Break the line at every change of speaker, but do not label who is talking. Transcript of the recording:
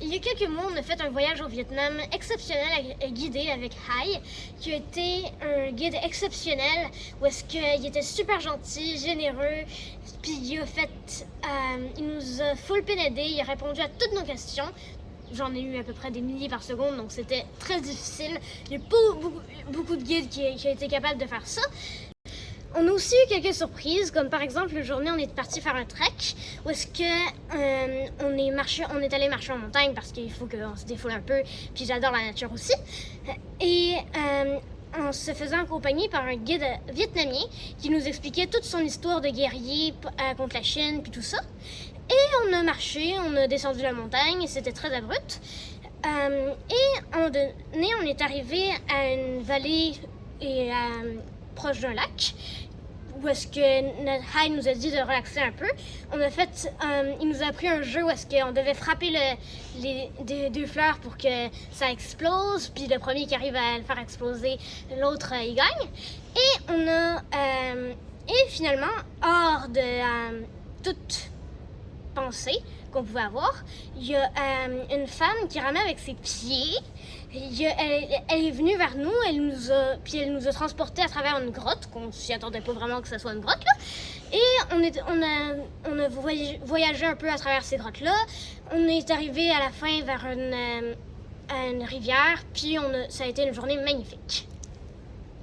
Il y a quelques mois, on a fait un voyage au Vietnam exceptionnel guidé avec Hai, qui a été un guide exceptionnel où est-ce qu'il était super gentil, généreux, puis il nous a full pénédé, il a répondu à toutes nos questions. J'en ai eu à peu près des milliers par seconde, donc c'était très difficile. Il n'y a pas beaucoup de guides qui ont été capables de faire ça. On a aussi eu quelques surprises, comme par exemple, une journée, on est parti faire un trek, où est-ce que on est allé marcher en montagne parce qu'il faut qu'on se défoule un peu, puis j'adore la nature aussi. Et en se faisant accompagner par un guide vietnamien qui nous expliquait toute son histoire de guerrier contre la Chine, puis tout ça. Et on a marché, on a descendu la montagne, et c'était très abrupt. Et à un moment donné, on est arrivé à une vallée proche d'un lac, où est-ce que notre Hai nous a dit de relaxer un peu. Il nous a appris un jeu où est-ce qu'on devait frapper les deux fleurs pour que ça explose, puis le premier qui arrive à le faire exploser, l'autre il gagne. Et finalement, hors de toute pensée qu'on pouvait avoir, il y a une femme qui ramait avec ses pieds. Elle est venue vers nous, elle nous a transportés à travers une grotte, qu'on s'y attendait pas vraiment que ce soit une grotte, là. Et on a voyagé un peu à travers ces grottes-là. On est arrivé à la fin vers une rivière, puis ça a été une journée magnifique.